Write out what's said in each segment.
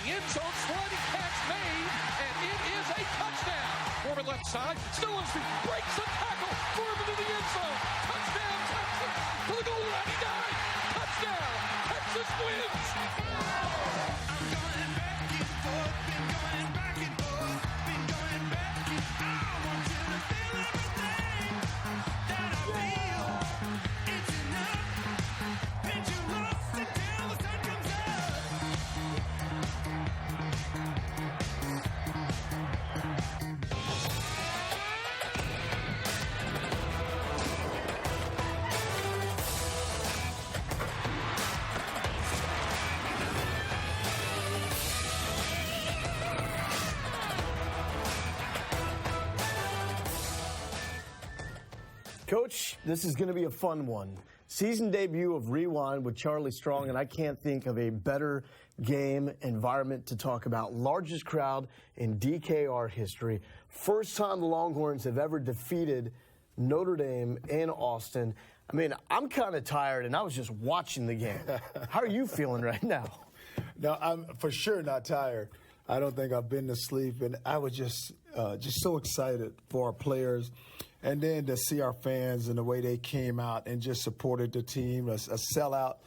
end zone, sliding catch made, and it is a touchdown. Foreman left side, still on his feet, breaks the tackle, Foreman to the end zone. Touchdown, Texas, to the goal line, he died. Touchdown, Texas wins. I'm going back and forth, been going back and forth, been going back. I want you to feel everything that I feel. It's enough, and you lost until the sun comes Coach, this is going to be a fun one. Season debut of Rewind with Charlie Strong, and I can't think of a better game environment to talk about. Largest crowd in DKR history. First time the Longhorns have ever defeated Notre Dame in Austin. I mean, I'm kind of tired, and I was just watching the game. How are you feeling right now? No, I'm for sure not tired. I don't think I've been to sleep, and I was just so excited for our players. And then to see our fans and the way they came out and just supported the team, a sellout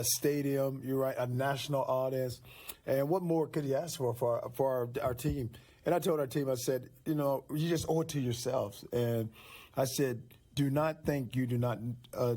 stadium, you're right, a national audience. And what more could you ask for our team? And I told our team, I said, you know, you just owe it to yourselves. And I said, do not think you do not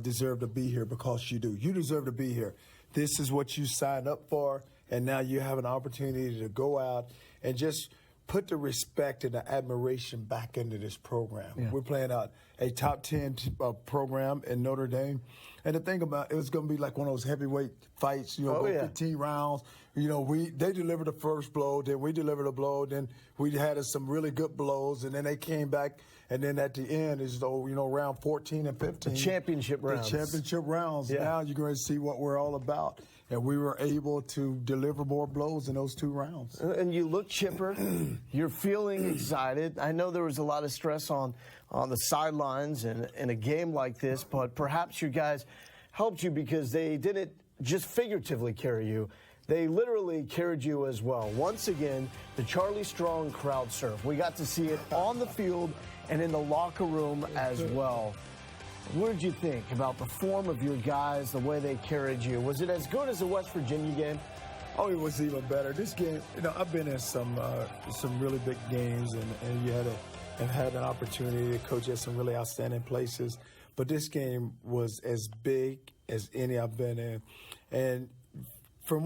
deserve to be here because you do. You deserve to be here. This is what you signed up for, and now you have an opportunity to go out and just put the respect and the admiration back into this program. Yeah. We're playing out a top 10 program in Notre Dame. And the thing about it was going to be like one of those heavyweight fights, 15 rounds. You know, they delivered the first blow, then we delivered a blow, then we had some really good blows, and then they came back, and then at the end is round 14 and 15. The championship rounds. The championship rounds. Yeah. Now you're going to see what we're all about. And we were able to deliver more blows in those 2 rounds. And you look chipper. You're feeling excited. I know there was a lot of stress on the sidelines in a game like this, but perhaps your guys helped you because they didn't just figuratively carry you. They literally carried you as well. Once again, the Charlie Strong crowd surf. We got to see it on the field and in the locker room as well. What did you think about the form of your guys, the way they carried you? Was it as good as the West Virginia game? Oh, it was even better. This game, I've been in some really big games, and you had an opportunity to coach at some really outstanding places. But this game was as big as any I've been in. And from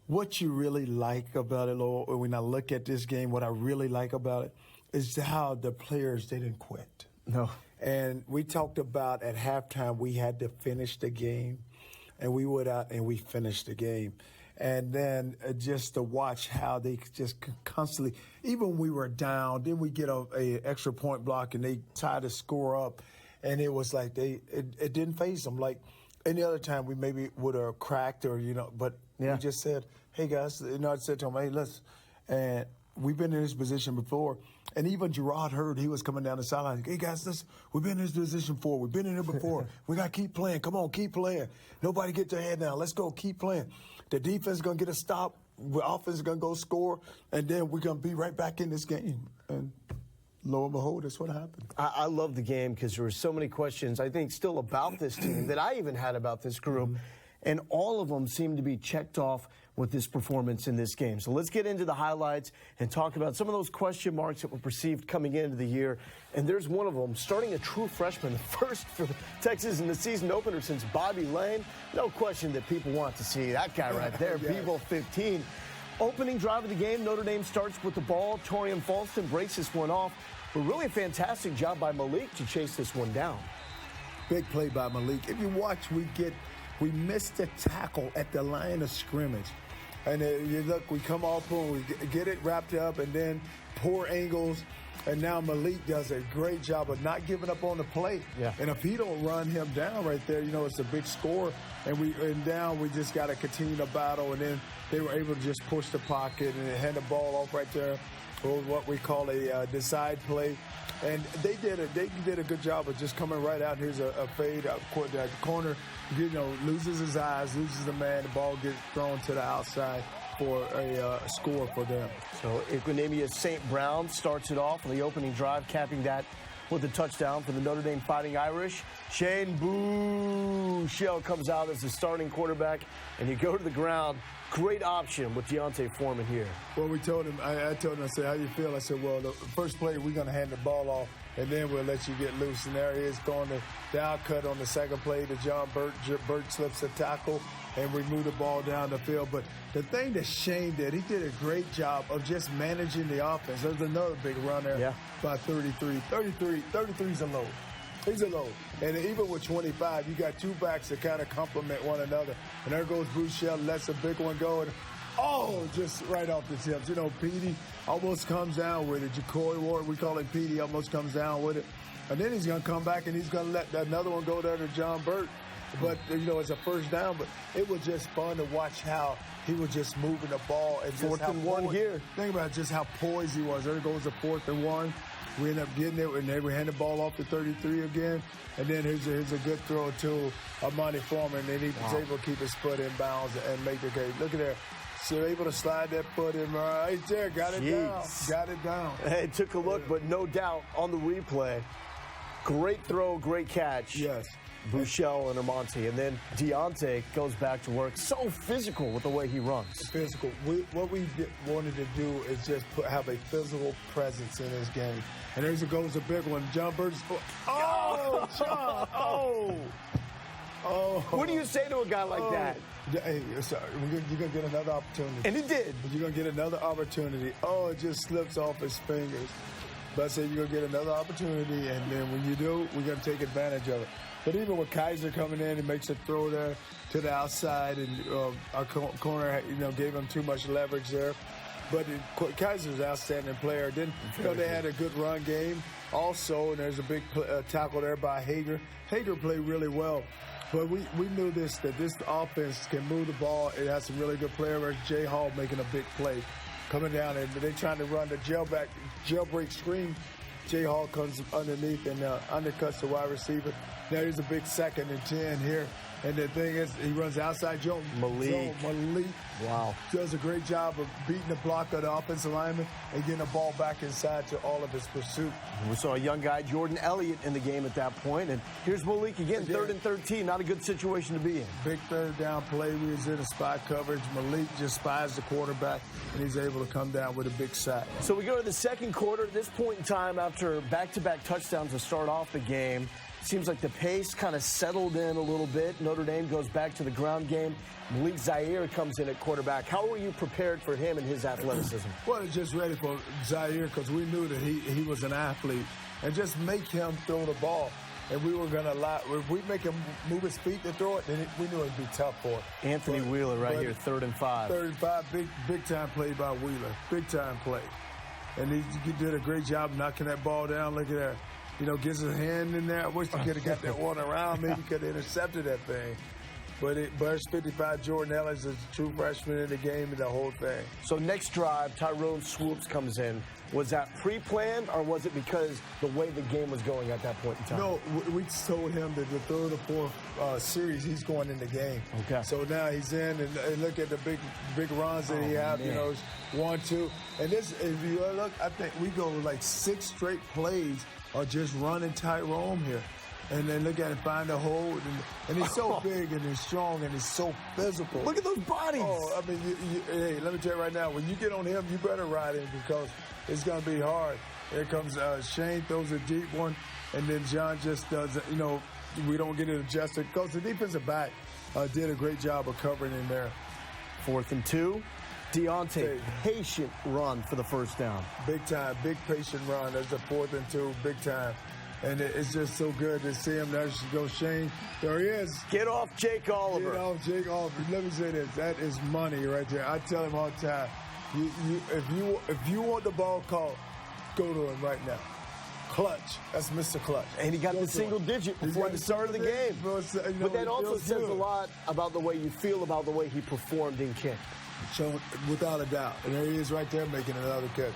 what you really like about it, Lord, when I look at this game, what I really like about it is how the players, they didn't quit. No. And we talked about at halftime we had to finish the game, and we went out and we finished the game. And then just to watch how they just constantly, even when we were down, then we get a extra point block and they tie the score up, and it was like it didn't faze them. Like any other time we maybe would have cracked but we just said, hey guys, I said to them, hey, and we've been in this position before. And even Gerard Hurd, he was coming down the sideline. Hey, guys, listen, we've been in this position before. We've been in here before. We got to keep playing. Come on, keep playing. Nobody get their head down. Let's go, keep playing. The defense is going to get a stop. The offense is going to go score. And then we're going to be right back in this game. And lo and behold, that's what happened. I love the game because there were so many questions, I think, still about this team that I even had about this group. And all of them seem to be checked off with this performance in this game. So let's get into the highlights and talk about some of those question marks that were perceived coming into the year. And there's one of them, starting a true freshman, the first for Texas in the season opener since Bobby Lane. No question that people want to see that guy right there, Bevo 15. Opening drive of the game, Notre Dame starts with the ball. Torian Falston breaks this one off. But really a fantastic job by Malik to chase this one down. Big play by Malik. If you watch, we missed a tackle at the line of scrimmage. And you look, we come off and we get it wrapped up, and then poor angles. And now Malik does a great job of not giving up on the play. Yeah. And if he don't run him down right there, it's a big score. And we just got to continue to battle. And then they were able to just push the pocket and hand the ball off right there for what we call a decide play. And they did a good job of just coming right out. Here's a fade at the corner. Loses his eyes, loses the man. The ball gets thrown to the outside for a score for them. So Equinemius St. Brown starts it off on the opening drive, capping that with a touchdown for the Notre Dame Fighting Irish. Shane Buechele comes out as the starting quarterback, and you go to the ground. Great option with Deontay Foreman here. Well, we told him, I told him, I said, how you feel? I said, well, the first play, we're going to hand the ball off, and then we'll let you get loose. And there he is going to down cut on the second play to John Burt. Burt slips a tackle, and we move the ball down the field. But the thing that Shane did, he did a great job of just managing the offense. There's another big run there by 33. 33 is a load. He's a load. And even with 25, you got two backs that kind of complement one another. And there goes Buechele, lets a big one go. And, just right off the tips. Petey almost comes down with it. Jacory Ward, we call him Petey, almost comes down with it. And then he's going to come back and he's going to let another one go there to John Burt. But, it's a first down. But it was just fun to watch how he was just moving the ball. And fourth and one here. Think about just how poised he was. There goes the 4th and 1. We end up getting it, and then we hand the ball off to 33 again. And then here's a good throw to Monty Foreman, and he was able to keep his foot in bounds and make the game. Look at there. So able to slide that foot in right there. Got it down. Got it down. Hey, took a look, but no doubt on the replay. Great throw, great catch. Yes. Buechele and Armonte. And then Deontay goes back to work. So physical with the way he runs. Physical. What we wanted to do is just have a physical presence in this game. And there goes a big one. John Burt's foot. Oh, John. Oh. What do you say to a guy like that? Hey, sorry, you're going to get another opportunity. And he did. You're going to get another opportunity. Oh, it just slips off his fingers. But I said you're going to get another opportunity, and then when you do, we're going to take advantage of it. But even with Kaiser coming in, he makes a throw there to the outside, and our corner, gave him too much leverage there. But Kaiser's an outstanding player. Then, they had a good run game also, and there's a big tackle there by Hager. Hager played really well. But we knew that this offense can move the ball. It has some really good players. Jay Hall making a big play. Coming down, and they're trying to run the jailbreak screen. Jay Hall comes underneath and undercuts the wide receiver. Now here's a big 2nd and 10 here. And the thing is, he runs outside Joe. Malik. Wow. Does a great job of beating the block of the offensive lineman and getting the ball back inside to all of his pursuit. We saw a young guy, Jordan Elliott, in the game at that point. And here's Malik again, 3rd and 13. Not a good situation to be in. Big 3rd down play. We was in a spot coverage. Malik just spies the quarterback, and he's able to come down with a big sack. So we go to the second quarter. At this point in time, after back-to-back touchdowns to start off the game, seems like the pace kind of settled in a little bit. Notre Dame goes back to the ground game. Malik Zaire comes in at quarterback. How were you prepared for him and his athleticism? Well, just ready for Zaire because we knew that he was an athlete. And just make him throw the ball. And we were going to allow, if we make him move his feet to throw it, then we knew it would be tough for him. Anthony Wheeler right here, 3rd and 5. 3rd and 5, big time play by Wheeler. Big time play. And he did a great job knocking that ball down. Look at that. Gets his hand in there. I wish he could have got that one around. Maybe he could have intercepted that thing. But it's 55. Jordan Ellis is a true freshman in the game and the whole thing. So next drive, Tyrone Swoops comes in. Was that pre-planned, or was it because the way the game was going at that point in time? No, we told him that the 3rd or 4th series, he's going in the game. Okay. So now he's in, and look at the big runs that he have. Man. 1, 2. And this, if you look, I think we go like 6 straight plays of just running Tyrone here. And then look at him, find a hole. And he's so big and he's strong and he's so physical. Look at those bodies. Oh, I mean, hey, let me tell you right now, when you get on him, you better ride him because it's going to be hard. Here comes Shane, throws a deep one, and then John just does, we don't get it adjusted because the defensive back did a great job of covering him there. 4th and 2. Deontay, patient run for the first down. Big time, big patient run. That's a 4th and 2, big time. And it's just so good to see him. There goes Shane. There he is. Get off Jake Oliver. Get off Jake Oliver. Let me say this. That is money right there. I tell him all the time. If you want the ball caught, Go to him right now. Clutch. That's Mr. Clutch. And he got the single digit before the start of the game. But that also says a lot about the way you feel about the way he performed in camp. So, without a doubt. And there he is right there making another catch.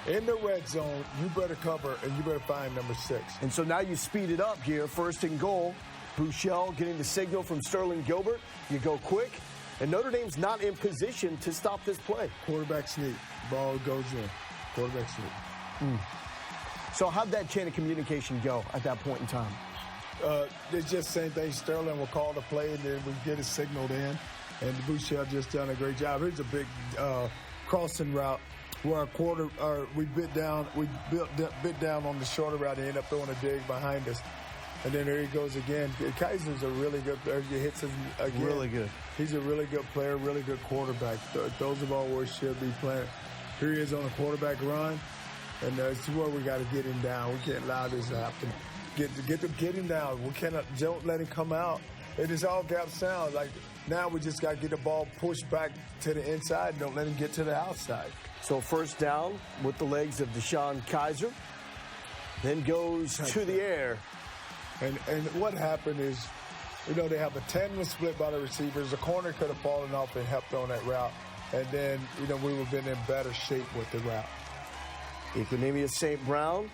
In the red zone, you better cover and you better find number 6. And so now you speed it up here. First and goal. Bouchel getting the signal from Sterling Gilbert. You go quick. And Notre Dame's not in position to stop this play. Quarterback sneak. Ball goes in. Quarterback sneak. So how'd that chain of communication go at that point in time? It's just the same thing. Sterling will call the play, and then we get it signaled in. And Bouchel just done a great job. Here's a big crossing route where we bit down on the shorter route and end up throwing a dig behind us. And then there he goes again. Kaiser's a really good player. He hits him again. Really good. He's a really good player, really good quarterback. Those of all where he should be playing. Here he is on a quarterback run. And that's where we got to get him down. We can't allow this to happen. Get him down. We cannot. Don't let him come out. It is all gap sound. Like now, we just got to get the ball pushed back to the inside. Don't let him get to the outside. So first down with the legs of Deshaun Kaiser. Then goes to the air. And what happened is, they have a 10 split by the receivers. The corner could have fallen off and helped on that route. And then, we would have been in better shape with the route. Equinemius St. Brown,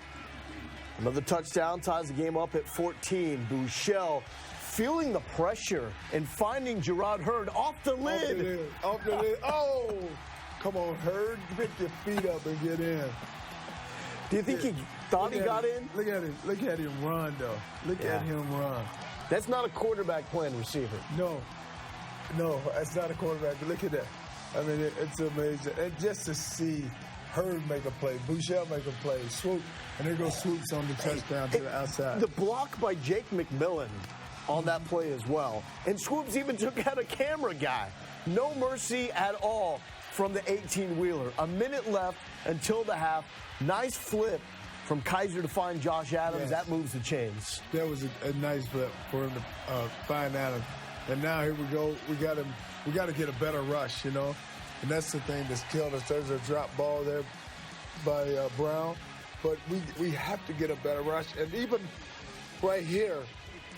another touchdown, ties the game up at 14. Bouchel feeling the pressure and finding Gerard Hurd off the lid. Off the lid. Oh, come on, Hurd. Pick your feet up and get in. Do you think he thought he got in? Look at him. Look at him run, though. Look at him run. That's not a quarterback playing receiver. No, that's not a quarterback. But look at that. I mean, it's amazing. And just to see Hurd make a play, Bouchel make a play, swoop, and there goes swoops on the touchdown to the outside. The block by Jake McMillan on that play as well. And Swoops even took out a camera guy. No mercy at all from the 18-wheeler. A minute left until the half. Nice flip from Kaiser to find Josh Adams. Yes. That moves the chains. That was a nice flip for him to find Adams. And now here we go. We got to get a better rush, And that's the thing that's killed us. There's a drop ball there by Brown. But we have to get a better rush. And even right here,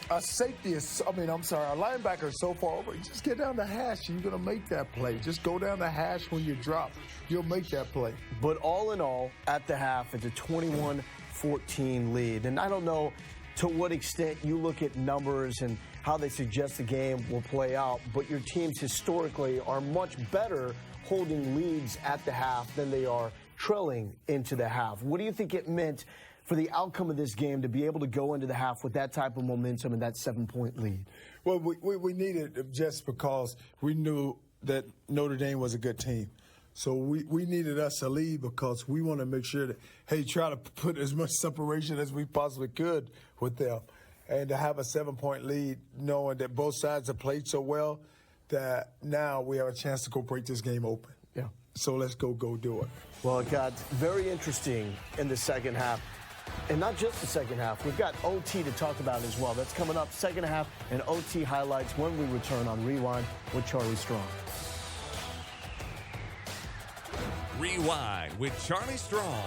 our linebacker is so far over. You just get down the hash and you're going to make that play. Just go down the hash when you drop. You'll make that play. But all in all, at the half, it's a 21-14 lead. And I don't know to what extent you look at numbers and how they suggest the game will play out, but your teams historically are much better holding leads at the half than they are trailing into the half. What do you think it meant for the outcome of this game to be able to go into the half with that type of momentum and that 7-point lead? Well, we needed it just because we knew that Notre Dame was a good team. So we needed us a lead because we want to make sure that, try to put as much separation as we possibly could with them. And to have a 7-point lead, knowing that both sides have played so well, that now we have a chance to go break this game open. Yeah. So let's go do it. Well, it got very interesting in the second half. And not just the second half. We've got OT to talk about as well. That's coming up, second half, and OT highlights when we return on Rewind with Charlie Strong. Rewind with Charlie Strong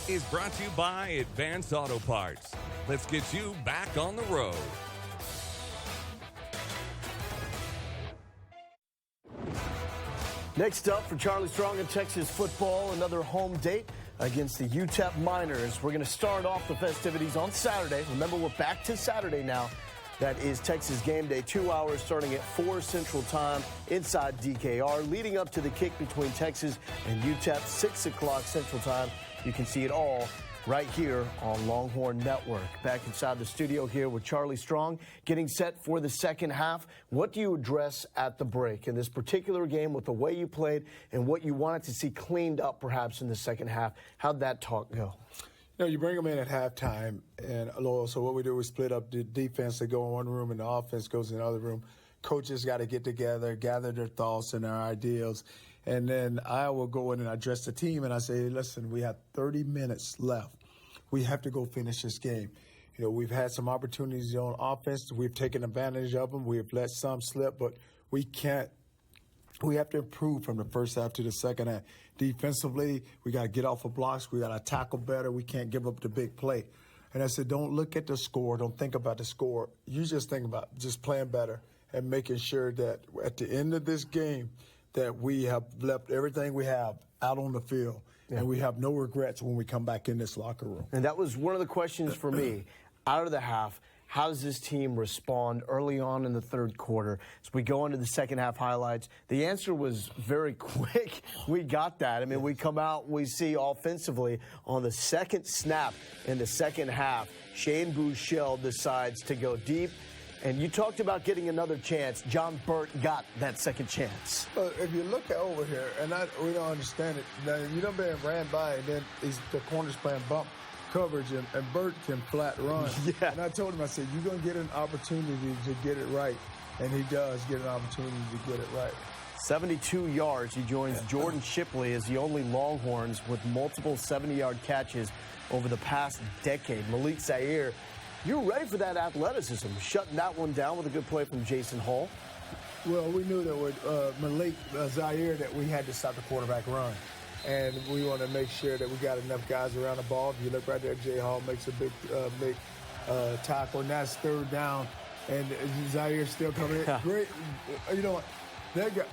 is brought to you by Advanced Auto Parts. Let's get you back on the road. Next up for Charlie Strong and Texas football, another home date against the UTEP Miners. We're going to start off the festivities on Saturday. Remember, we're back to Saturday now. That is Texas Game Day, 2 hours starting at 4 Central Time inside DKR, leading up to the kick between Texas and UTEP, 6 o'clock Central Time. You can see it all right here on Longhorn Network. Back inside the studio here with Charlie Strong, getting set for the second half. What do you address at the break in this particular game with the way you played and what you wanted to see cleaned up perhaps in the second half? How'd that talk go? You bring them in at halftime, and so what we do is split up the defense. They go in one room, and the offense goes in the other room. Coaches got to get together, gather their thoughts and their ideals, and then I will go in and address the team, and I say, listen, we have 30 minutes left. We have to go finish this game. We've had some opportunities on offense. We've taken advantage of them. We've let some slip, but we can't we have to improve from the first half to the second half. Defensively, we got to get off of blocks. We got to tackle better. We can't give up the big play. And I said, don't look at the score. Don't think about the score. You just think about just playing better and making sure that at the end of this game that we have left everything we have out on the field. Yeah. And we have no regrets when we come back in this locker room. And that was one of the questions for me. Out of the half, how does this team respond early on in the third quarter? As we go into the second half highlights, the answer was very quick. We got that. I mean, we come out, we see offensively on the second snap in the second half, Shane Buechele decides to go deep. And you talked about getting another chance. John Burt got that second chance. If you look over here, and we don't understand it, now, you know, being ran by, and then the corner's playing bump coverage, and Burt can flat run. Yeah. And I told him, I said, you're going to get an opportunity to get it right. And he does get an opportunity to get it right. 72 yards. He joins Jordan Shipley as the only Longhorns with multiple 70-yard catches over the past decade. Malik Zaire, you're ready for that athleticism, shutting that one down with a good play from Jason Hall. Well, we knew that with Malik Zaire that we had to stop the quarterback run. And we want to make sure that we got enough guys around the ball. If you look right there, Jay Hall makes a big tackle, and that's third down. And Zaire's still coming in. Great. You know what? That guy,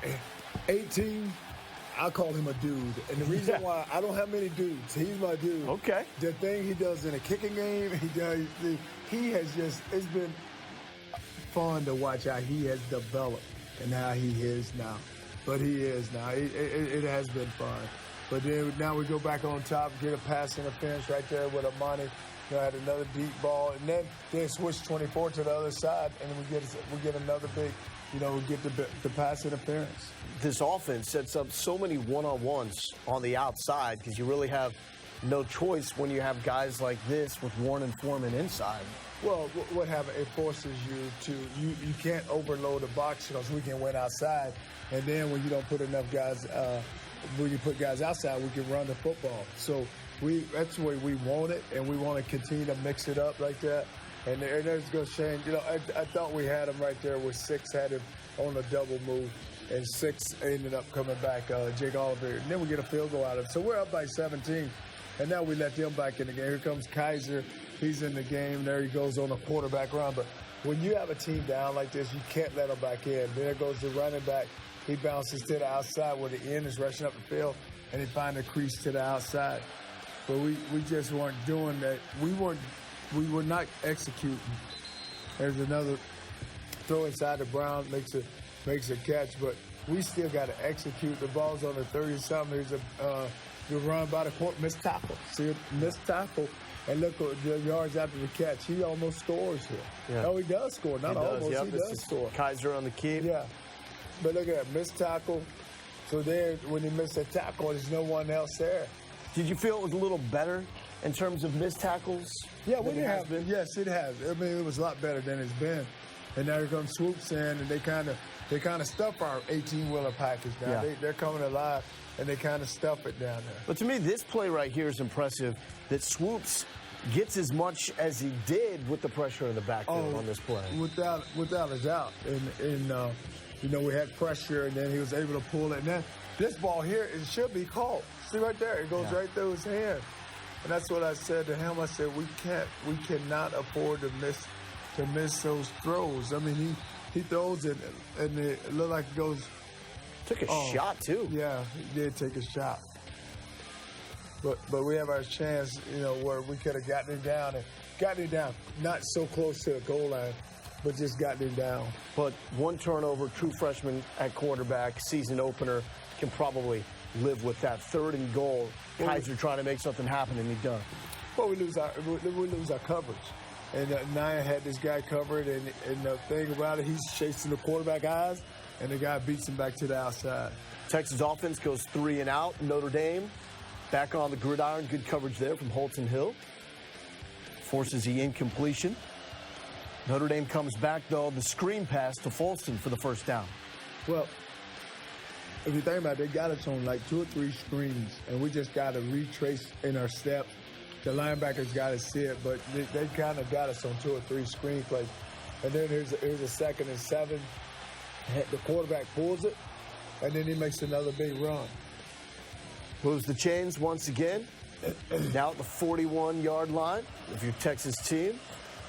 18, I call him a dude. And the reason why I don't have many dudes, he's my dude. Okay. The thing he does in a kicking game, he has just, it's been fun to watch how he has developed and how he is now. But he is now. It has been fun. But then now we go back on top, get a pass interference right there with Amani. Had another deep ball, and then switch 24 to the other side, and then we get another big, we get the pass interference. This offense sets up so many one-on-ones on the outside because you really have no choice when you have guys like this with Warren and Foreman inside. Well, what happens? It forces you to you can't overload the box because we can win outside, and then when you don't put enough guys, when you put guys outside, we can run the football. So. That's the way we want it, and we want to continue to mix it up like that. And there's go Shane. I thought we had him right there with 6 had him on a double move, and 6 ended up coming back, Jake Oliver. And then we get a field goal out of it. So we're up by 17, and now we let them back in the game. Here comes Kaiser. He's in the game. There he goes on a quarterback run. But when you have a team down like this, you can't let them back in. There goes the running back. He bounces to the outside where the end is rushing up the field, and he finds a crease to the outside. But we just weren't doing that. We were not executing. There's another throw inside the Brown, makes a catch, but we still got to execute. The ball's on the 30-something. There's a run by the court, missed tackle. See, missed tackle, and look at the yards after the catch. He almost scores here. Yeah. No, he does score. Not almost. He does score. Kaiser on the keep. Yeah. But look at that, missed tackle. So then when he missed a tackle, there's no one else there. Did you feel it was a little better in terms of missed tackles? Yeah, we have been. Yes, it has. I mean, it was a lot better than it's been. And now here comes Swoops in, and they kind of stuff our 18-wheeler package down. Yeah. They're coming alive, and they kind of stuff it down there. But to me, this play right here is impressive. That Swoops gets as much as he did with the pressure in the backfield on this play. Without a doubt. And we had pressure, and then he was able to pull it. And then this ball here, it should be caught. See right there, it goes right through his hand. And that's what I said to him. I said, we cannot afford to miss those throws. I mean, he throws it, and it looked like it goes. Took a shot, too. Yeah, he did take a shot. But we have our chance, where we could have gotten him down. Not so close to the goal line, but just gotten him down. But one turnover, true freshman at quarterback, season opener, can probably live with that. 3rd and goal. Kaiser trying to make something happen, and he does. Well, we lose our coverage. And Nia had this guy covered, and the thing about it, he's chasing the quarterback eyes, and the guy beats him back to the outside. Texas offense goes 3 and out. Notre Dame back on the gridiron. Good coverage there from Holton Hill. Forces the incompletion. Notre Dame comes back, though. The screen pass to Folston for the first down. Well, if you think about it, they got us on like 2 or 3 screens, and we just got to retrace in our steps. The linebackers got to see it, but they kind of got us on 2 or 3 screen plays. And then here's a 2nd and 7. The quarterback pulls it, and then he makes another big run. Moves the chains once again. Now at the 41-yard line of your Texas team.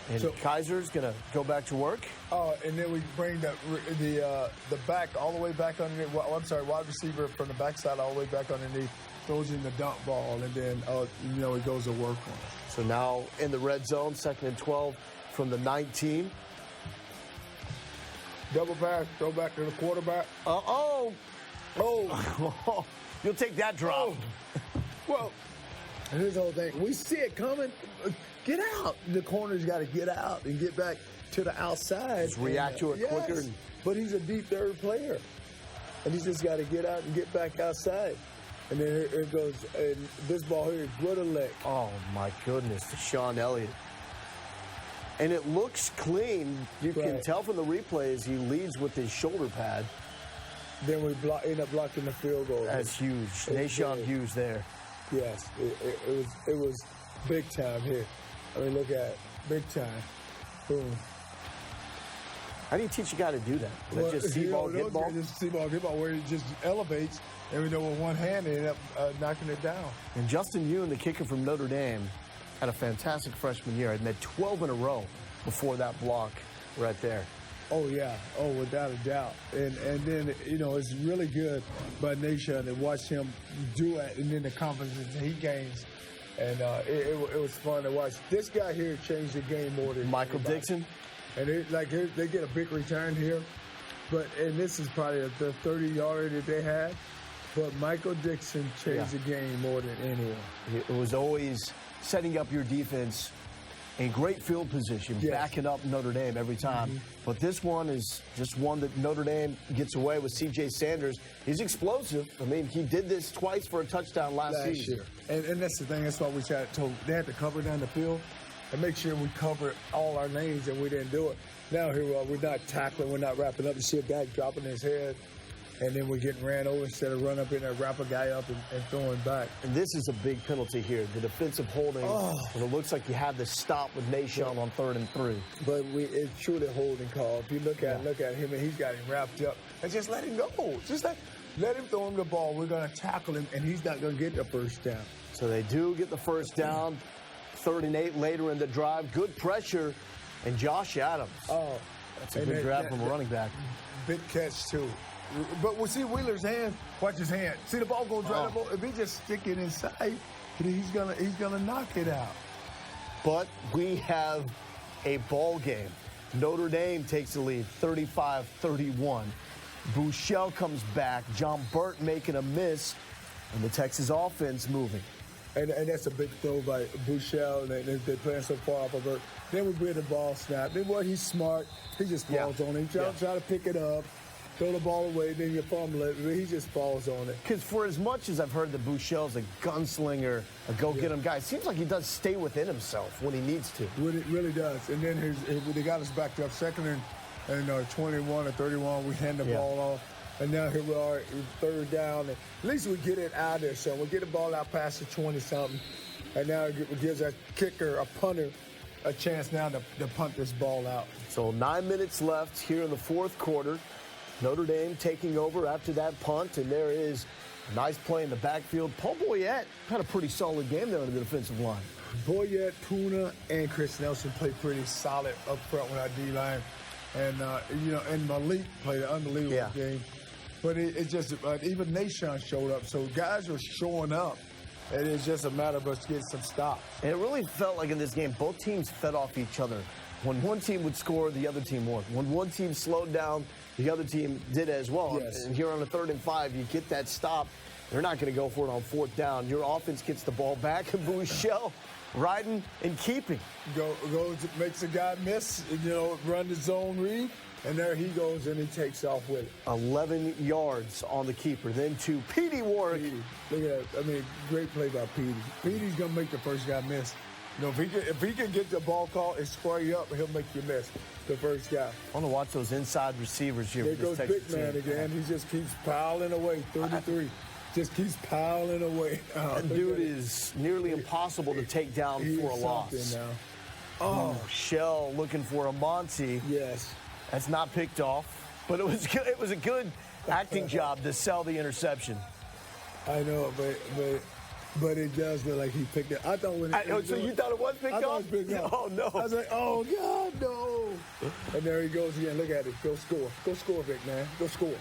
And So- Kaiser's going to go back to work. And then we bring the back all the way back underneath. Well, I'm sorry, wide receiver from the backside all the way back underneath. Throws in the dump ball, and then, he goes to work on it. So now in the red zone, 2nd and 12 from the 19. Double pass, throw back to the quarterback. Oh. Oh, You'll take that drop. well, here's the whole thing. We see it coming. Get out. The corner's got to get out and get back to the outside. Just react to it quicker. But he's a deep third player. And he's just got to get out and get back outside. And then here it goes. And this ball here is good a leg. Oh, my goodness, Deshaun Elliott. And it looks clean. You can Right. tell from the replays he leads with his shoulder pad. Then we end up blocking the field goal. That's huge. Nashawn big. Hughes there. Yes, it was big time here. I mean, look at it. Big time. Boom. How do you teach a guy to do that? Is that just see ball, get ball? Just see ball, get ball, where it just elevates, and we know with one hand they end up knocking it down. And Justin Ewan, the kicker from Notre Dame, had a fantastic freshman year. I'd made 12 in a row before that block right there. Oh, yeah. Oh, without a doubt. And then, it's really good by Nashawn to watch him do it, and then the confidence that he gains. And it was fun to watch. This guy here changed the game more than Michael anybody. Dixon. And they get a big return here. And this is probably the 30-yarder that they had. But Michael Dixon changed the game more than anyone. It was always setting up your defense in great field position, Yes. backing up Notre Dame every time. But this one is just one that Notre Dame gets away with. C.J. Sanders, he's explosive. I mean, he did this twice for a touchdown last season. year. And that's the thing. That's why we told they had to cover down the field and make sure we cover all our lanes, and we didn't do it. Now here we are. We're not tackling. We're not wrapping up. You see a guy dropping his head, and then we're getting ran over instead of run up in there, wrap a guy up, and throwing back. And this is a big penalty here. The defensive holding. And it looks like you had the stop with Nashawn on 3rd and 3. But it's truly a holding call. If you look at him, and he's got him wrapped up, and just let him go. Just let him throw him the ball. We're going to tackle him, and he's not going to get the first down. So they do get the first down. 3rd and 8 later in the drive. Good pressure. And Josh Adams. Oh, That's a good grab from a running back. Big catch, too. But we see Wheeler's hand. Watch his hand. See the ball goes right up. If he just stick it inside, he's gonna knock it out. But we have a ball game. Notre Dame takes the lead, 35-31. Bouchel comes back. John Burt making a miss, and the Texas offense moving. And that's a big throw by Bouchel, and they're playing so far off of it. Then we bring the ball snap. Then he's smart. He just falls on it. He try to pick it up, throw the ball away, then you fumble it. He just falls on it. Because for as much as I've heard that Bouchel's a gunslinger, a go-get-him guy, it seems like he does stay within himself when he needs to. Really does. And then they got us back up 2nd and 21 or 31. We hand the ball off. And now here we are, 3rd down. At least we get it out there, son. We get the ball out past the 20-something. And now it gives that kicker, a punter, a chance now to punt this ball out. So 9 minutes left here in the 4th quarter. Notre Dame taking over after that punt, and there is a nice play in the backfield. Paul Boyette had a pretty solid game there on the defensive line. Boyette, Puna, and Chris Nelson played pretty solid up front with our D-line. And, and Malik played an unbelievable game. But it just, even Nashawn showed up. So guys were showing up. And it's just a matter of us getting some stops. And it really felt like in this game, both teams fed off each other. When one team would score, the other team would. When one team slowed down, the other team did as well. Yes. And here on the 3rd and 5, you get that stop. They're not going to go for it on 4th down. Your offense gets the ball back, and Bouchel riding and keeping. Goes, makes a guy miss, run the zone read, and there he goes, and he takes off with it. 11 yards on the keeper. Then to Petey Warwick. Look at that. I mean, great play by Petey. Petey's going to make the first guy miss. If he can get the ball caught and square you up, he'll make you miss the first guy. I want to watch those inside receivers here. There for goes this big Texas man team. again. He just keeps piling away, 33. Just keeps piling away. That dude is nearly impossible to take down for a loss. Now. Oh, Shell looking for a Monty. Yes. That's not picked off, but it was good. It was a good acting job to sell the interception. I know, but it does look like he picked it. I thought when So you thought it was picked I up? thought it was picked up. Oh, no. I was like, oh, God, no. And there he goes again. Look at it. Go score. Go score, Vic, man. Go score.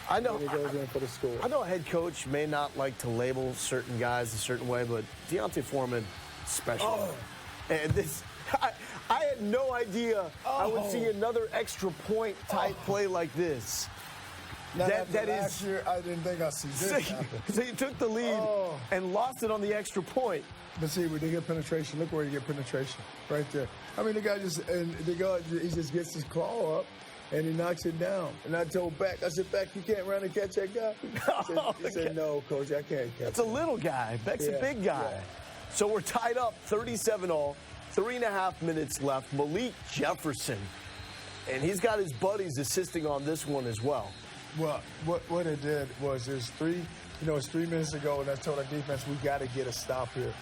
I know. And he goes in for the score. I know a head coach may not like to label certain guys a certain way, but Deontay Foreman, special. And this, I had no idea I would see another extra point type play like this. Now, that last is. year, I didn't think I'd see this happen. So you took the lead and lost it on the extra point. But see, when they get penetration, look where you get penetration, right there. I mean, the guy he just gets his claw up and he knocks it down. And I told Beck, I said, Beck, you can't run and catch that guy. He said, no, Coach, I can't catch. It's a little guy. Beck's a big guy. Yeah. So we're tied up 37-all, 3.5 minutes left. Malik Jefferson, and he's got his buddies assisting on this one as well. Well, what it did was it's 3 minutes ago, and I told our defense, we got to get a stop here.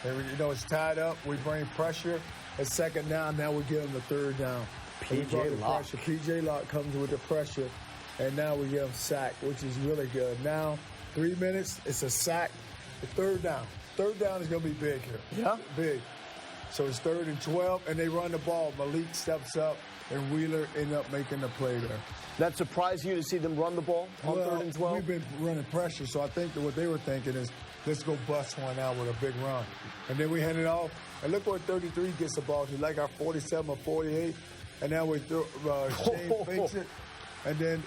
And, it's tied up. We bring pressure. It's second down. Now we give them the third down. P.J. Locke. P.J. Locke comes with the pressure, and now we give him sack, which is really good. Now, 3 minutes, it's a sack. The third down. Third down is going to be big here. Yeah. Big. So it's 3rd and 12, and they run the ball. Malik steps up, and Wheeler end up making the play there. That surprised you to see them run the ball on 3rd and 12? We've been running pressure, so I think that what they were thinking is, let's go bust one out with a big run. And then we hand it off, and look where 33 gets the ball to, like our 47 or 48. And now we throw, Shane fakes it, and then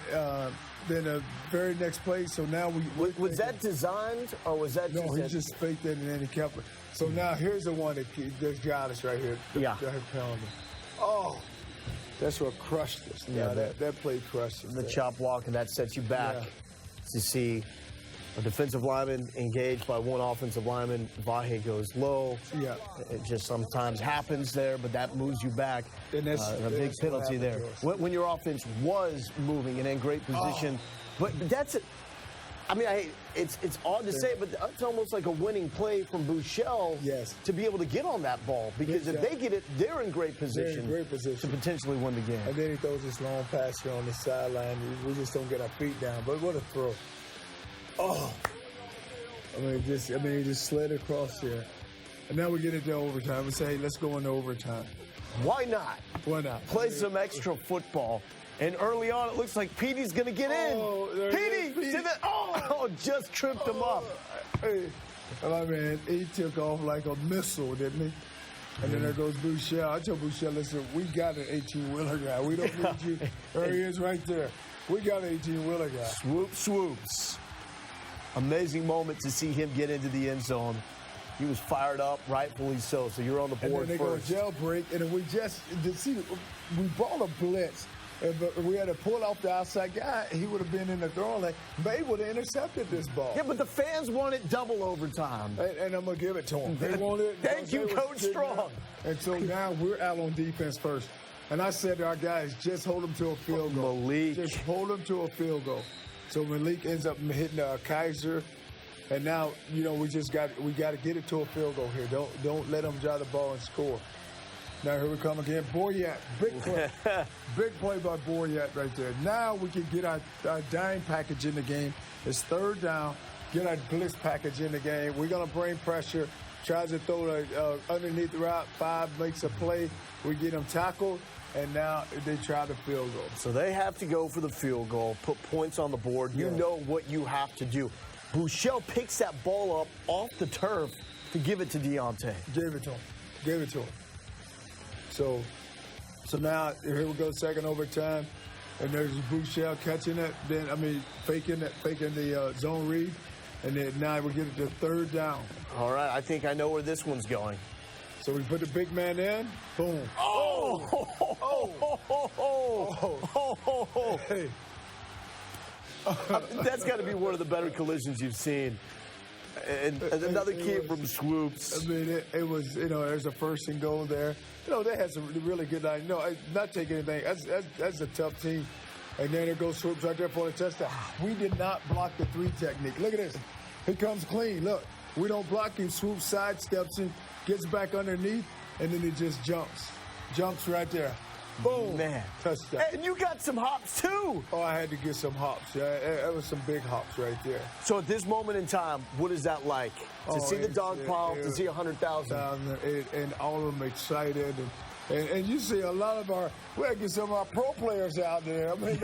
the very next play, so now we... Was that designed, or was that No, he just faked it, and then he kept it. So now here's the one that got us right here. Yeah. Oh, that's what crushed us. Yeah, that play crushed us. The chop walk, and that sets you back to see a defensive lineman engaged by one offensive lineman. Vahe goes low. Yeah. It just sometimes happens there, but that moves you back. And that's a big penalty there. When your offense was moving and in great position. But that's it. I mean, it's odd to say, but it's almost like a winning play from Buechele to be able to get on that ball. Because if they get it, they're in great position, to potentially win the game. And then he throws this long pass here on the sideline. We just don't get our feet down. But what a throw. Oh. He just slid across here. And now we get into overtime. We say, hey, let's go into overtime. Why not? Why not? Play some extra football. And early on, it looks like Petey's going to get in. Petey! Just tripped him up. Hey, I mean, he took off like a missile, didn't he? And then there goes Buechele. I told Buechele, listen, we got an 18-wheeler guy. We don't need you. There he is right there. We got an 18-wheeler guy. Swoops. Amazing moment to see him get into the end zone. He was fired up, rightfully so. So you're on the board first. And then they first. go jailbreak, and we brought a blitz. But we had to pull off the outside guy. He would have been in the throwing lane. May would have intercepted this ball. Yeah, but the fans wanted double overtime. And I'm going to give it to them. They wanted. Thank you, Coach Strong. And so now we're out on defense first. And I said to our guys, just hold them to a field goal. Malik. Just hold them to a field goal. So Malik ends up hitting Kaiser. And now, we got to get it to a field goal here. Don't let them drive the ball and score. Now here we come again. Boyat, big play. Big play by Boyat right there. Now we can get our dime package in the game. It's 3rd down. Get our blitz package in the game. We're going to bring pressure. Tries to throw underneath the route. 5 makes a play. We get them tackled. And now they try the field goal. So they have to go for the field goal, put points on the board. You know what you have to do. Buechele picks that ball up off the turf to give it to Deontay. Gave it to him. So now here we go, second overtime, and there's Buechele catching it. Then faking the zone read, and then now we get it to 3rd down. All right, I think I know where this one's going. So we put the big man in. Boom. Hey. That's got to be one of the better collisions you've seen. And another kid from Swoops. It was, there's a 1st and goal there. They had some really good line. Not taking anything. That's a tough team. And then there goes Swoops right there for the touchdown. We did not block the 3 technique. Look at this. He comes clean. Look, we don't block him. Swoops sidesteps him, gets back underneath, and then he just jumps. Jumps right there. Boom. Man. Touchdown. And you got some hops, too. Oh, I had to get some hops. Yeah, that was some big hops right there. So at this moment in time, what is that like? To see the dog pile, to see 100,000. And all of them excited. And you see a lot of we had to get some of our pro players out there. I mean,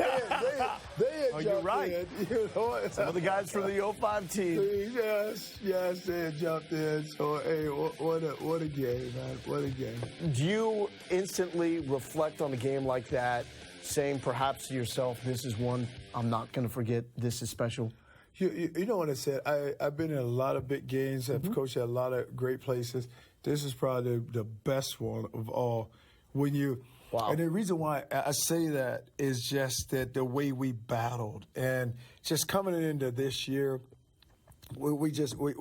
they had jumped right. in. You know? Some of the guys from the 05 team. Yes, they had jumped in. So, hey, what a game, man. What a game. Do you instantly reflect on a game like that, saying perhaps to yourself, this is one I'm not going to forget, this is special? You know what I said? I've been in a lot of big games. I've coached at a lot of great places. This is probably the best one of all. Wow. And the reason why I say that is just that the way we battled. And just coming into this year, we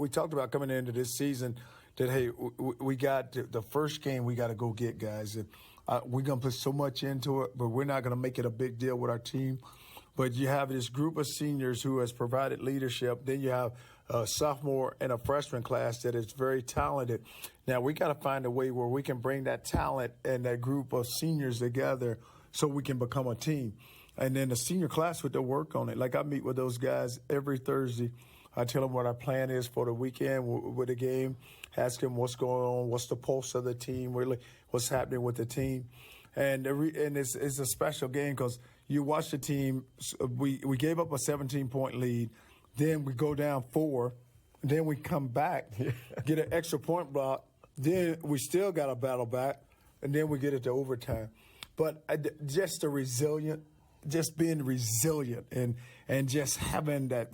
talked about coming into this season that, hey, we got the first game we got to go get, guys. And we're going to put so much into it, but we're not going to make it a big deal with our team. But you have this group of seniors who has provided leadership. Then you have a sophomore and a freshman class that is very talented. Now, we got to find a way where we can bring that talent and that group of seniors together so we can become a team. And then the senior class would work on it. Like, I meet with those guys every Thursday. I tell them what our plan is for the weekend with the game, ask them what's going on, what's the pulse of the team, really what's happening with the team. And it's a special game because you watch the team. We gave up a 17-point lead. Then we go down 4. Then we come back, get an extra point block. Then we still got to battle back. And then we get it to overtime. But just being resilient and just having that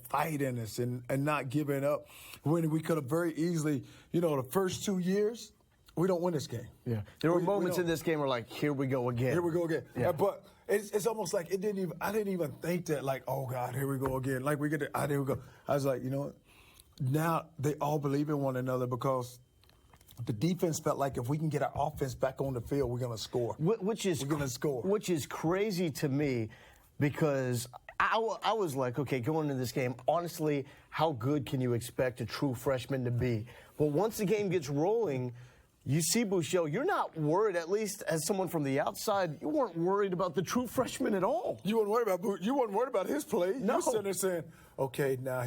fight in us and not giving up when we could have very easily, the first 2 years, we don't win this game. Yeah. There were moments in this game where here we go again. Here we go again. Yeah. But it's almost like I didn't even think that, oh God, here we go again. Like here we go. I was like, you know what? Now they all believe in one another because the defense felt like if we can get our offense back on the field, we're going to score. We're going to score. Which is crazy to me because I was like, okay, going into this game, honestly, how good can you expect a true freshman to be? But once the game gets rolling, you see Bouchel, you're not worried, at least as someone from the outside, you weren't worried about the true freshman at all. You weren't worried about his play. No. You sitting there saying, okay, now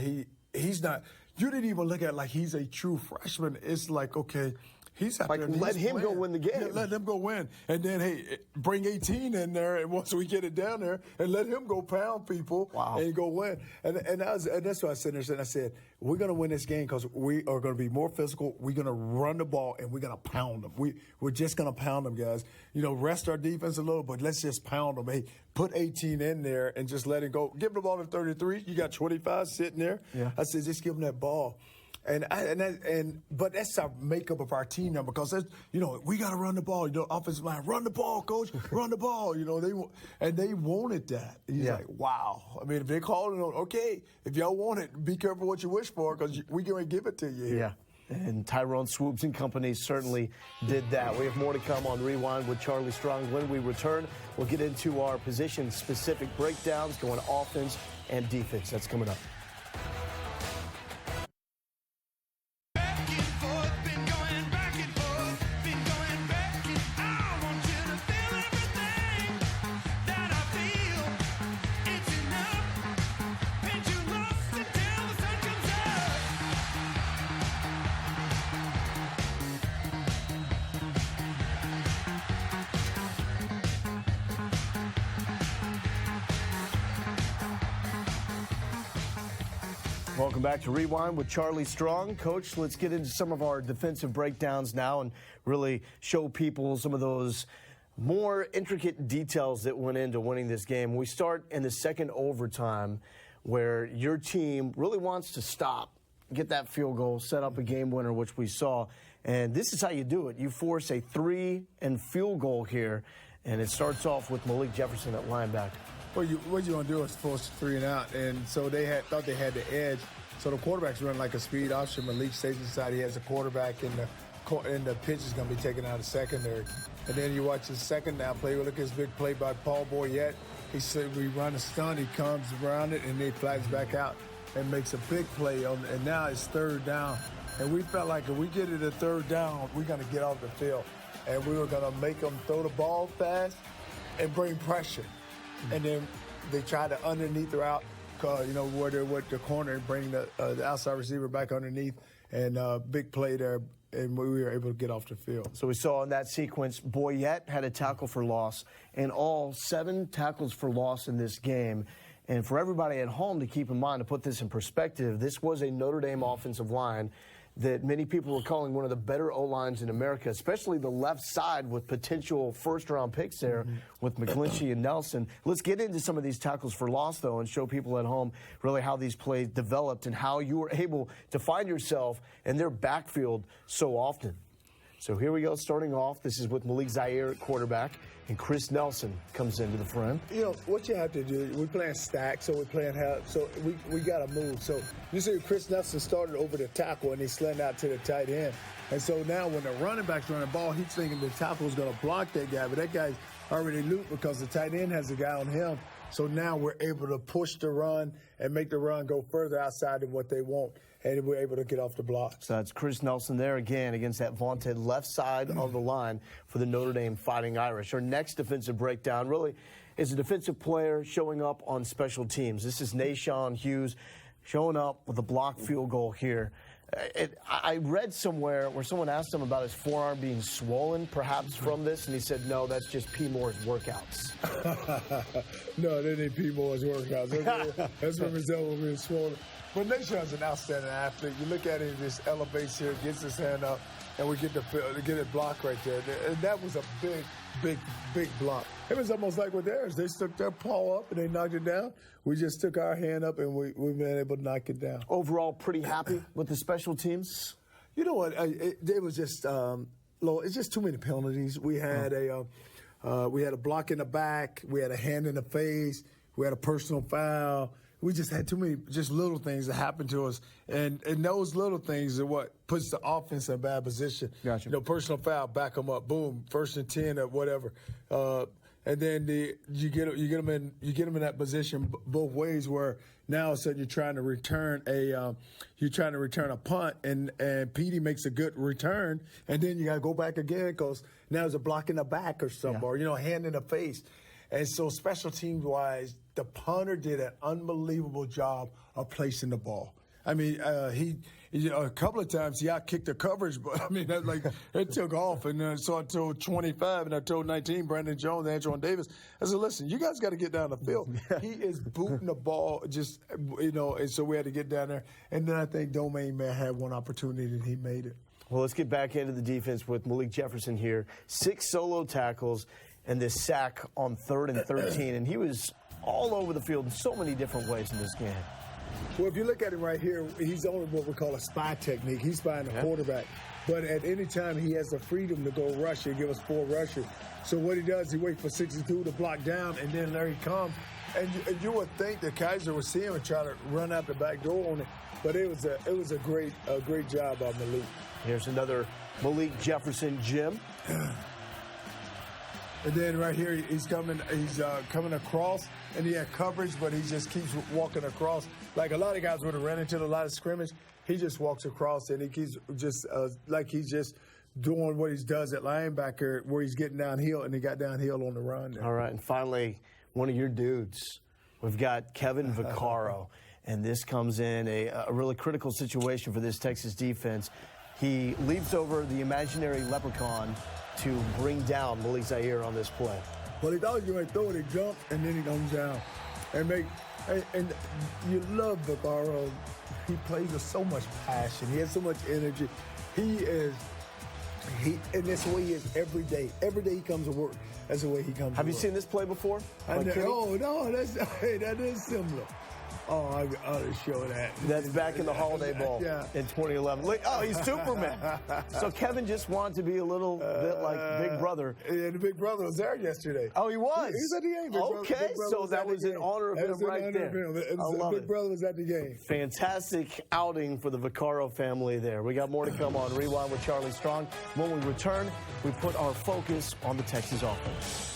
he's not. You didn't even look at it like he's a true freshman. It's like, okay, he's out there. Let him go win the game. Yeah, let him go win. And then, hey, bring 18 in there, and once we get it down there, and let him go pound people and go win. And that's what I said there. And I said, we're going to win this game because we are going to be more physical. We're going to run the ball, and we're going to pound them. We're just going to pound them, guys. Rest our defense a little, but let's just pound them. Hey, put 18 in there and just let it go. Give the ball to 33. You got 25 sitting there. Yeah. I said, just give them that ball. But that's our makeup of our team now because we got to run the ball. Offensive line, run the ball, coach, run the ball. They wanted that. And he's like, wow. I mean, if they called it, okay, if y'all want it, be careful what you wish for because we going to give it to you here. Yeah. And Tyrone Swoops and company certainly did that. We have more to come on Rewind with Charlie Strong. When we return, we'll get into our position-specific breakdowns, going offense and defense. That's coming up. Welcome back to Rewind with Charlie Strong. Coach, let's get into some of our defensive breakdowns now and really show people some of those more intricate details that went into winning this game. We start in the second overtime where your team really wants to stop, get that field goal, set up a game winner, which we saw. And this is how you do it. You force a 3 and field goal here, and it starts off with Malik Jefferson at linebacker. What you want to do is force 3 and out, and so they thought they had the edge. So the quarterback's running like a speed option. Malik stays inside. He has a quarterback, and the pitch is going to be taken out of secondary. And then you watch the second down play. Look at this big play by Paul Boyette. He said we run a stunt. He comes around it, and he flags back out and makes a big play. And now it's third down. And we felt like if we get it a third down, we're going to get off the field. and we were going to make them throw the ball fast and bring pressure. And then they tried to underneath the route, where they're with the corner and bring the outside receiver back underneath, and big play there, and we were able to get off the field. So we saw in that sequence, Boyette had a tackle for loss, and all 7 tackles for loss in this game. And for everybody at home to keep in mind, to put this in perspective, this was a Notre Dame offensive line that many people were calling one of the better O-lines in America, especially the left side with potential first-round picks there with McGlinchey and Nelson. Let's get into some of these tackles for loss, though, and show people at home really how these plays developed and how you were able to find yourself in their backfield so often. So here we go, starting off. This is with Malik Zaire at quarterback, and Chris Nelson comes into the front. What you have to do, we're playing stack, so we're playing half, so we got to move. So you see Chris Nelson started over the tackle, and he slid out to the tight end. And so now when the running back's running the ball, he's thinking the tackle is going to block that guy, but that guy's already looped because the tight end has a guy on him. So now we're able to push the run and make the run go further outside than what they want, and we're able to get off the block. So that's Chris Nelson there again against that vaunted left side of the line for the Notre Dame Fighting Irish. Our next defensive breakdown really is a defensive player showing up on special teams. This is Nashawn Hughes showing up with a blocked field goal here. I read somewhere where someone asked him about his forearm being swollen, perhaps from this, and he said, no, that's just P. Moore's workouts. No, that ain't P. Moore's workouts. That's what result being swollen. But Nashawn's an outstanding athlete. You look at him, he just elevates here, gets his hand up, and we get it blocked right there. And that was a big block. It was almost like with theirs. They stuck their paw up and they knocked it down. We just took our hand up and we've been able to knock it down. Overall, pretty happy with the special teams? You know what? It was just it's just too many penalties. We had a block in the back. We had a hand in the face. We had a personal foul. We just had too many just little things that happened to us. And those little things are what puts the offense in a bad position. Gotcha. Personal foul, back them up, boom, 1st and 10 or whatever. And then you get them in that position both ways where now all of a sudden you're trying to return a punt and Petey makes a good return, and then you got to go back again because now there's a block in the back or something, or hand in the face. And so special teams wise, the punter did an unbelievable job of placing the ball. I mean, a couple of times he out-kicked the coverage, but I mean, it took off. And so I told 25 and I told 19, Brandon Jones, Antoine Davis, I said, listen, you guys got to get down the field. He is booting the ball and so we had to get down there. And then I think Domain Man had one opportunity and he made it. Well, let's get back into the defense with Malik Jefferson here. 6 solo tackles and this sack on 3rd and 13. And he was all over the field in so many different ways in this game. Well, if you look at him right here, he's on what we call a spy technique. He's spying the quarterback. But at any time, he has the freedom to go rush. He'll give us 4 rushes. So what he does, he waits for 62 to block down, and then there he comes. And you would think that Kaiser would see him and try to run out the back door on it. But it was a great job by Malik. Here's another Malik Jefferson, Jim. And then right here, he's coming across, and he had coverage, but he just keeps walking across. Like a lot of guys would have ran into a lot of scrimmage. He just walks across, and he keeps just he's just doing what he does at linebacker, where he's getting downhill, and he got downhill on the run there. All right, and finally, one of your dudes. We've got Kevin Vaccaro, and this comes in a really critical situation for this Texas defense. He leaps over the imaginary leprechaun to bring down Malik Zaire on this play. Well, he thought he was going to throw it, he jumped, and then he comes down. And you love Vaccaro. He plays with so much passion. He has so much energy. And that's the way he is every day. Every day he comes to work, that's the way he comes to work. Have you seen this play before? No, that is similar. Oh, I ought to show that. That's back in the Holiday Bowl in 2011. Oh, he's Superman. So Kevin just wanted to be a little bit like Big Brother. And the Big Brother was there yesterday. Oh, he was? He was at the game. Okay, so that was in honor of him right there. I love it. Big Brother was at the game. Fantastic outing for the Vaccaro family there. We got more to come on Rewind with Charlie Strong. When we return, we put our focus on the Texas offense.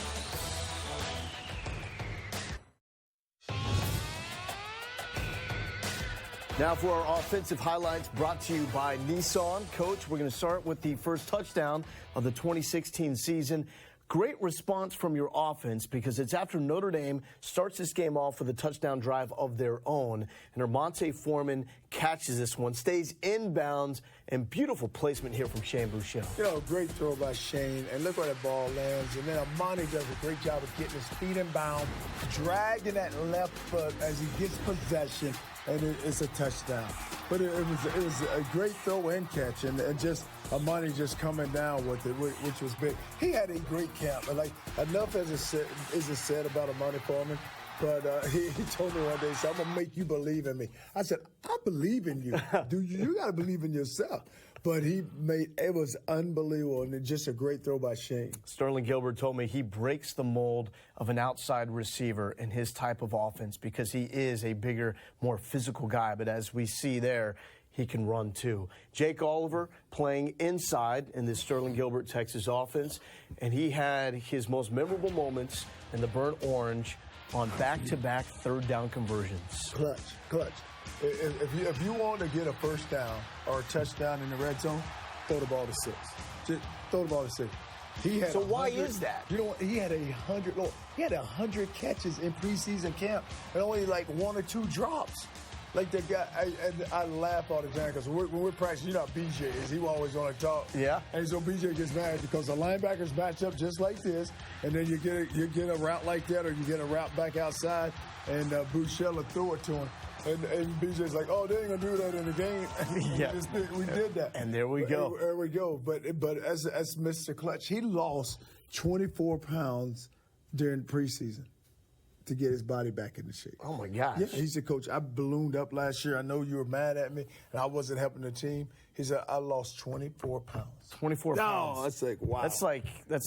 Now for our offensive highlights brought to you by Nissan. Coach, we're going to start with the first touchdown of the 2016 season. Great response from your offense because it's after Notre Dame starts this game off with a touchdown drive of their own. And Ermonte Foreman catches this one, stays inbounds, and beautiful placement here from Shane Buechele. You know, great throw by Shane, and look where that ball lands. And then Amani does a great job of getting his feet inbound, dragging that left foot as he gets possession, and it's a touchdown. But it was a great throw and catch, and just Amani just coming down with it, which was big. He had a great camp. Like, enough as it said about Amani Foreman, but he told me one day, he said, I'm going to make you believe in me. I said, I believe in you. You got to believe in yourself. But it was unbelievable, and just a great throw by Shane. Sterling Gilbert told me he breaks the mold of an outside receiver in his type of offense because he is a bigger, more physical guy. But as we see there, he can run too. Jake Oliver playing inside in this Sterling Gilbert Texas offense, and he had his most memorable moments in the burnt orange on back-to-back third down conversions. Clutch. If you want to get a first down or a touchdown in the red zone, throw the ball to 6. Just throw the ball to 6. So why is that? You know what? He had 100 catches in preseason camp and only like 1 or 2 drops. Like the guy, I laugh all the time because when we're practicing, you know how BJ is. He always want to talk. Yeah. And so BJ gets mad because the linebackers match up just like this, and then you get a route like that, or you get a route back outside, and Buechele threw it to him. And BJ's like, oh, they ain't going to do that in the game. Yeah. We did that. And there we go. There we go. But as Mr. Clutch, he lost 24 pounds during preseason to get his body back into shape. Oh, my gosh. Yeah, he said, Coach, I ballooned up last year. I know you were mad at me, and I wasn't helping the team. He said, I lost 24 pounds. 24 pounds. No, that's like, wow. That's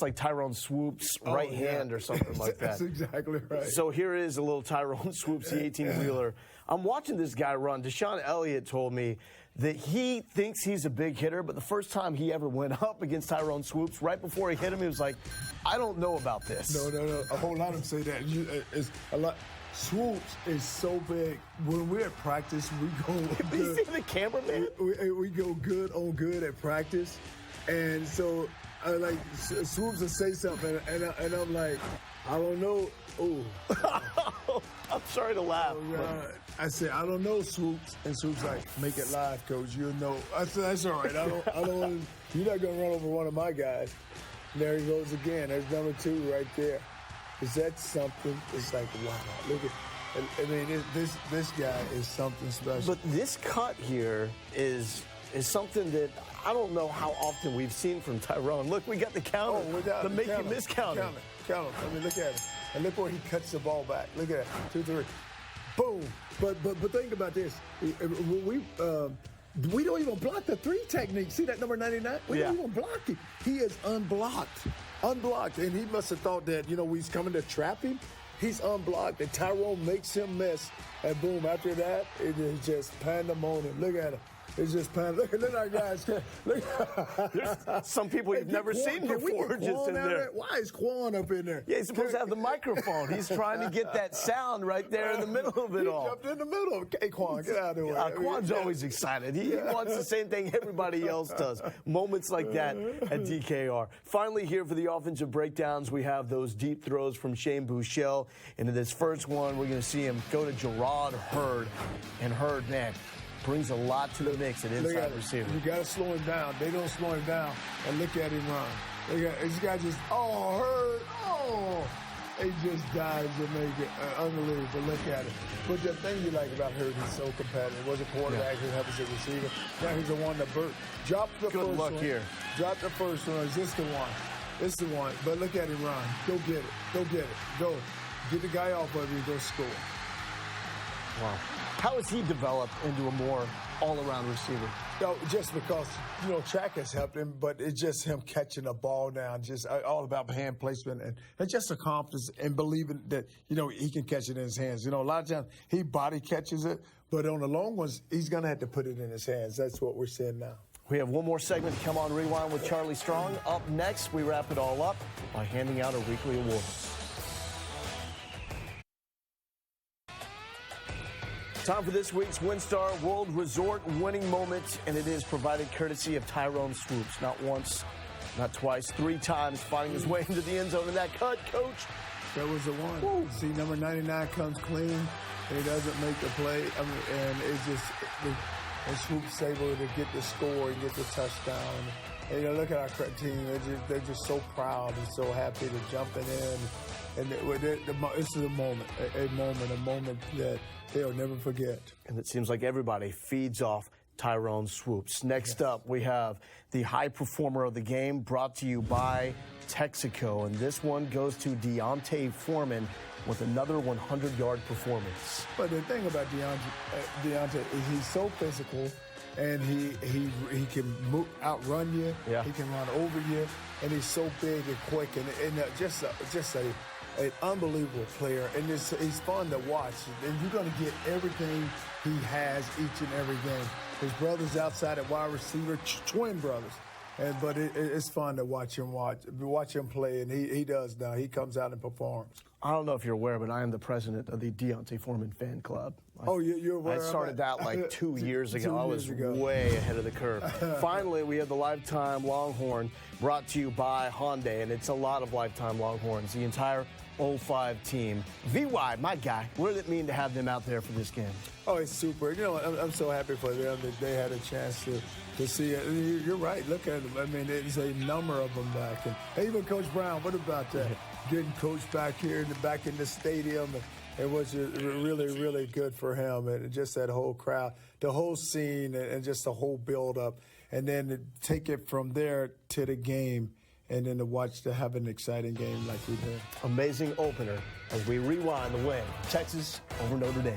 like Tyrone Swoop's right hand or something like that. That's exactly right. So here is a little Tyrone Swoops, the 18-wheeler. I'm watching this guy run. Deshaun Elliott told me that he thinks he's a big hitter, but the first time he ever went up against Tyrone Swoops, right before he hit him, he was like, I don't know about this. No. A whole lot of them say that. It's a lot. Swoops is so big. When we're at practice, we go good. You see the cameraman? We go good on good at practice. And so, like, Swoops will say something, and I'm like, I don't know. Oh. I'm sorry to laugh. I said, I don't know, Swoops. And Swoops like, make it live, Coach. You'll know. I said, that's all right. I don't want to, you're not going to run over one of my guys. And there he goes again. There's number 2 right there. Is that something? It's like, wow. Look at, I mean, this guy is something special. But this cut here is something that I don't know how often we've seen from Tyrone. Look, we got the counter. The make you miss counter. Count him. I mean, look at it. And look where he cuts the ball back. Look at that. 2, 3. Boom. But think about this. We don't even block the 3 technique. See that number 99? We don't even block it. He is unblocked. And he must have thought that, he's coming to trap him. He's unblocked, and Tyrone makes him miss. And boom, after that, it is just pandemonium. Look at him. It's just pandemonium. Look at our guys. There's some people you've never seen before just in there. Why is Quan up in there? Yeah, he's supposed to have the microphone. He's trying to get that sound right there in the middle of it all. He jumped in the middle. Hey, Quan, get out of the way. Quan's always excited. He wants the same thing everybody else does. Moments like that at DKR. Finally, here for the offensive breakdowns, we have those deep throws from Shane Buechele. And in this first one, we're going to see him go to Gerard Hurd. And Hurd, man, brings a lot to the mix at inside receiver. You got to slow him down. They don't slow him down. And look at him run. This guy just, Hurd, he just dies to make it unbelievable. Look at it. But the thing you like about Hurd, he's so competitive. Was a quarterback who helps a receiver. Now he's the one that burnt. Drop the Good first luck one. here. Drop the first one. Is this the one? It's the one. But look at him run. Go get it. Go get it. Go. Get the guy off of you. Go score. Wow. How has he developed into a more all-around receiver? Just because, track has helped him, but it's just him catching the ball down, just all about hand placement and just the confidence and believing that, he can catch it in his hands. A lot of times he body catches it, but on the long ones, he's going to have to put it in his hands. That's what we're seeing now. We have one more segment to come on Rewind with Charlie Strong. Up next, we wrap it all up by handing out our weekly awards. Time for this week's WinStar World Resort winning moment, and it is provided courtesy of Tyrone Swoops. Not once, not twice, 3 times finding his way into the end zone in that cut, Coach. That was the one. Woo. See, number 99 comes clean, and he doesn't make the play. And it's just, and Swoops able to get the score and get the touchdown. And look at our team; they're just so proud and so happy to jumping in. And this is a moment that they'll never forget. And it seems like everybody feeds off Tyrone Swoops. Next up, we have the high performer of the game, brought to you by Texaco. And this one goes to Deontay Foreman with another 100-yard performance. But the thing about Deontay is he's so physical, and he can outrun you. Yeah. He can run over you, and he's so big and quick, and just an unbelievable player. And he's fun to watch. And you're going to get everything he has each and every game. His brother's outside at wide receiver, twin brothers. But it's fun to watch him play, and he does now. He comes out and performs. I don't know if you're aware, but I am the president of the Deontay Foreman fan club. You're aware? I started that like 2 years ago. 2 years I was ago. way ahead of the curve. Finally, we have the Lifetime Longhorn brought to you by Hyundai, and it's a lot of Lifetime Longhorns, the entire 05 team. VY, my guy, what did it mean to have them out there for this game? Oh, it's super. I'm so happy for them that they had a chance to see it. You're right. Look at them. I mean, there's a number of them back. And even Coach Brown, what about that? Getting Coach back here back in the stadium. It was really, really good for him. And just that whole crowd, the whole scene, and just the whole build-up. And then to take it from there to the game, and then to have an exciting game like we did. Amazing opener as we rewind the win. Texas over Notre Dame.